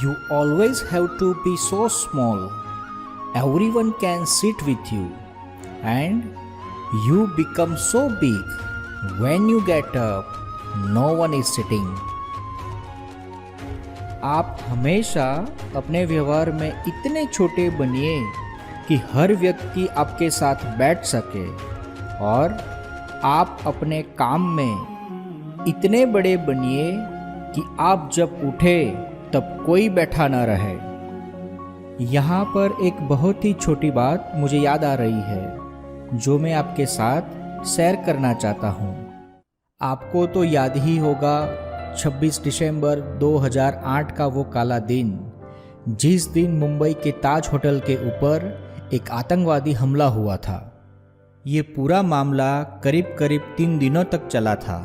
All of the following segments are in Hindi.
You always have to be so small. Everyone can sit with you, and you become so big. When you get up, no one is sitting. आप हमेशा अपने व्यवहार में इतने छोटे बनिए कि हर व्यक्ति आपके साथ बैठ सके, और आप अपने काम में इतने बड़े बनिए कि आप जब उठे तब कोई बैठा न रहे। यहाँ पर एक बहुत ही छोटी बात मुझे याद आ रही है जो मैं आपके साथ शेयर करना चाहता हूँ। आपको तो याद ही होगा 26 दिसंबर 2008 का वो काला दिन, जिस दिन मुंबई के ताज होटल के ऊपर एक आतंकवादी हमला हुआ था। ये पूरा मामला करीब करीब 3 दिनों तक चला था,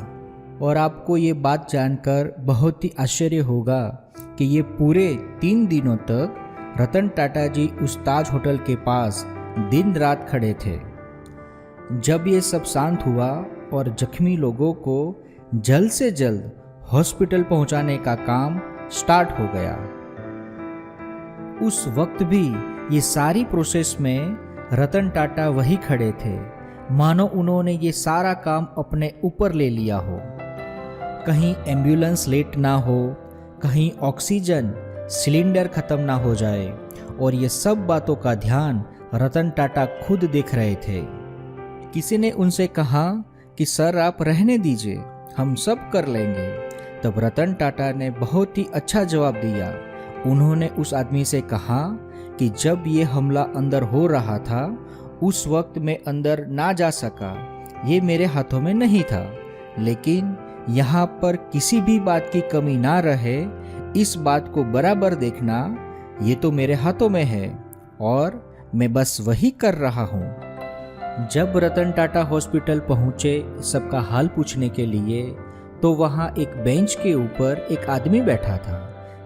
और आपको ये बात जानकर बहुत ही आश्चर्य होगा कि ये पूरे 3 दिनों तक रतन टाटा जी उस ताज होटल के पास दिन रात खड़े थे। जब ये सब शांत हुआ और जख्मी लोगों को जल्द से जल्द हॉस्पिटल पहुंचाने का काम स्टार्ट हो गया, उस वक्त भी ये सारी प्रोसेस में रतन टाटा वही खड़े थे, मानो उन्होंने ये सारा काम अपने ऊपर ले लिया हो। कहीं एम्बुलेंस लेट ना हो, कहीं ऑक्सीजन सिलेंडर खत्म ना हो जाए, और ये सब बातों का ध्यान रतन टाटा खुद देख रहे थे। किसी ने उनसे कहा कि सर आप रहने दीजिए, हम सब कर लेंगे। तब रतन टाटा ने बहुत ही अच्छा जवाब दिया। उन्होंने उस आदमी से कहा कि जब ये हमला अंदर हो रहा था उस वक्त मैं अंदर ना जा सका, ये मेरे हाथों में नहीं था, लेकिन यहाँ पर किसी भी बात की कमी ना रहे, इस बात को बराबर देखना ये तो मेरे हाथों में है, और मैं बस वही कर रहा हूँ। जब रतन टाटा हॉस्पिटल पहुँचे सबका हाल पूछने के लिए, तो वहाँ एक बेंच के ऊपर एक आदमी बैठा था।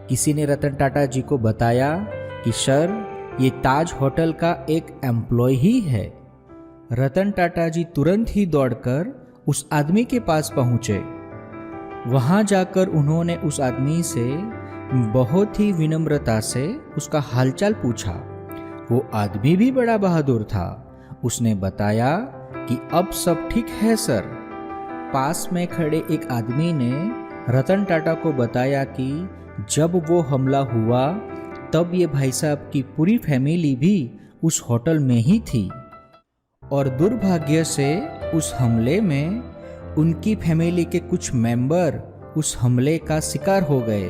किसी ने रतन टाटा जी को बताया कि सर ये ताज होटल का एक एम्प्लॉय ही है। रतन टाटा जी तुरंत ही दौड़कर उस आदमी के पास पहुँचे। वहाँ जाकर उन्होंने उस आदमी से बहुत ही विनम्रता से उसका हालचाल पूछा। वो आदमी भी बड़ा बहादुर था। उसने बताया कि अब सब ठीक है सर। पास में खड़े एक आदमी ने रतन टाटा को बताया कि जब वो हमला हुआ तब ये भाई साहब की पूरी फैमिली भी उस होटल में ही थी, और दुर्भाग्य से उस हमले में उनकी फैमिली के कुछ मेंबर उस हमले का शिकार हो गए।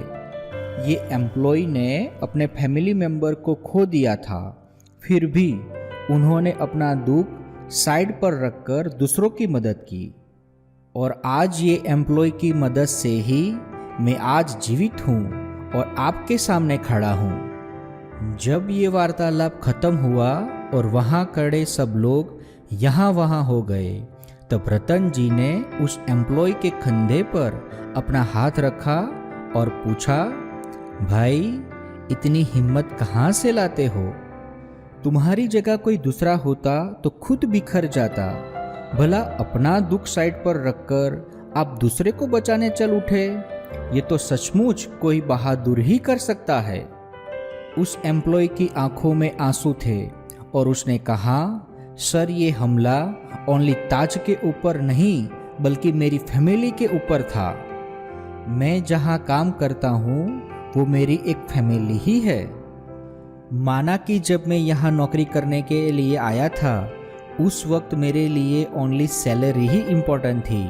ये एम्प्लॉय ने अपने फैमिली मेंबर को खो दिया था, फिर भी उन्होंने अपना दुख साइड पर रखकर दूसरों की मदद की, और आज ये एम्प्लॉय की मदद से ही मैं आज जीवित हूँ और आपके सामने खड़ा हूँ। जब ये वार्तालाप खत्म हुआ और वहाँ खड़े सब लोग यहाँ वहाँ हो गए, तब रतन जी ने उस एम्प्लॉय के कंधे पर अपना हाथ रखा और पूछा, भाई इतनी हिम्मत कहाँ से लाते हो? तुम्हारी जगह कोई दूसरा होता तो खुद बिखर जाता, भला अपना दुख साइड पर रखकर आप दूसरे को बचाने चल उठे। ये तो सचमुच कोई बहादुर ही कर सकता है। उस एम्प्लॉय की आंखों में आंसू थे और उसने कहा, सर ये हमला ओनली ताज के ऊपर नहीं बल्कि मेरी फैमिली के ऊपर था। मैं जहाँ काम करता हूँ वो मेरी एक फैमिली ही है। माना कि जब मैं यहाँ नौकरी करने के लिए आया था उस वक्त मेरे लिए ओनली सैलरी ही इम्पोर्टेंट थी,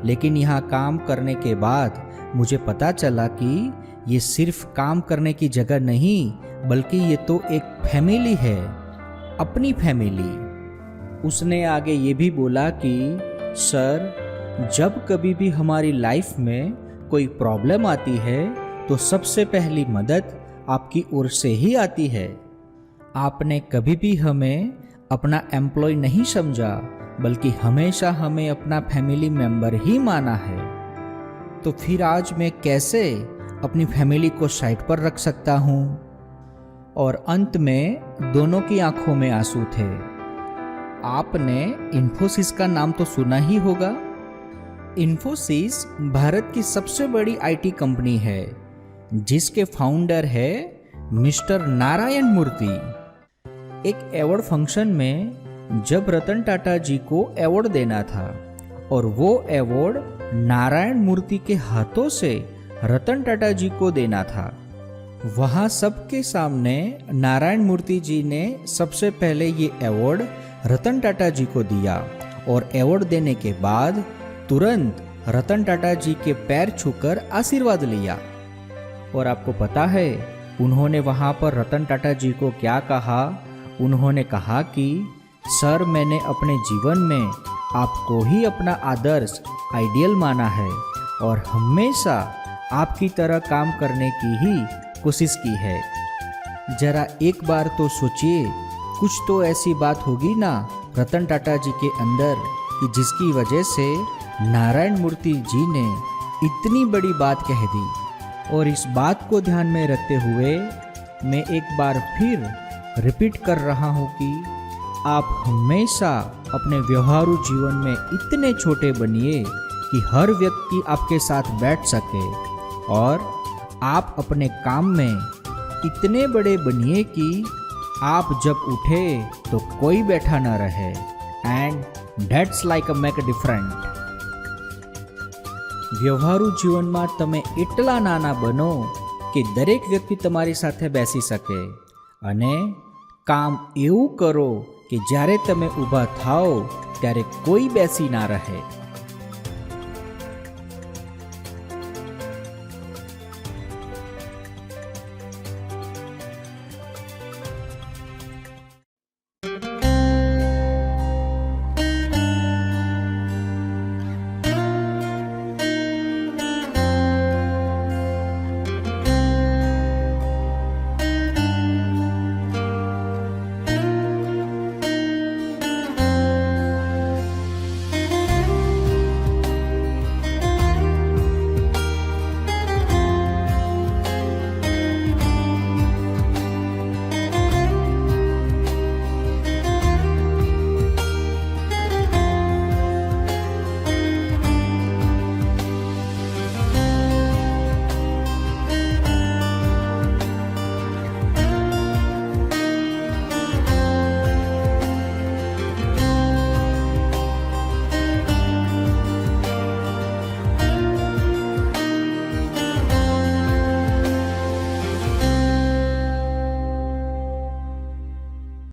लेकिन यहाँ काम करने के बाद मुझे पता चला कि ये सिर्फ काम करने की जगह नहीं बल्कि ये तो एक फैमिली है, अपनी फैमिली। उसने आगे ये भी बोला कि सर जब कभी भी हमारी लाइफ में कोई प्रॉब्लम आती है तो सबसे पहली मदद आपकी ओर से ही आती है। आपने कभी भी हमें अपना एम्प्लॉय नहीं समझा बल्कि हमेशा हमें अपना फैमिली मेंबर ही माना है। तो फिर आज मैं कैसे अपनी फैमिली को साइड पर रख सकता हूँ? और अंत में दोनों की आंखों में आंसू थे। आपने इन्फोसिस का नाम तो सुना ही होगा। इन्फोसिस भारत की सबसे बड़ी आईटी कंपनी है। जिसके फाउंडर है मिस्टर नारायण मूर्ति। एक अवार्ड फंक्शन में जब रतन टाटा जी को अवार्ड देना था और वो अवार्ड नारायण मूर्ति के हाथों से रतन टाटा जी को देना था, वहाँ सबके सामने नारायण मूर्ति जी ने सबसे पहले ये अवार्ड रतन टाटा जी को दिया और अवार्ड देने के बाद तुरंत रतन टाटा जी के पैर छूकर आशीर्वाद लिया। और आपको पता है उन्होंने वहाँ पर रतन टाटा जी को क्या कहा? उन्होंने कहा कि सर, मैंने अपने जीवन में आपको ही अपना आदर्श आइडियल माना है और हमेशा आपकी तरह काम करने की ही कोशिश की है। जरा एक बार तो सोचिए, कुछ तो ऐसी बात होगी ना रतन टाटा जी के अंदर कि जिसकी वजह से नारायण मूर्ति जी ने इतनी बड़ी बात कह दी। और इस बात को ध्यान में रखते हुए मैं एक बार फिर रिपीट कर रहा हूँ कि आप हमेशा अपने व्यवहारू जीवन में इतने छोटे बनिए कि हर व्यक्ति आपके साथ बैठ सके, और आप अपने काम में इतने बड़े बनिए कि आप जब उठे तो कोई बैठा ना रहे। And that's like a make a different. વ્યવહારુ જીવનમાં તમે એટલા નાના બનો કે દરેક વ્યક્તિ તમારી સાથે બેસી શકે, અને કામ એવું કરો કે જ્યારે તમે ઊભા થાઓ ત્યારે કોઈ બેસી ના રહે।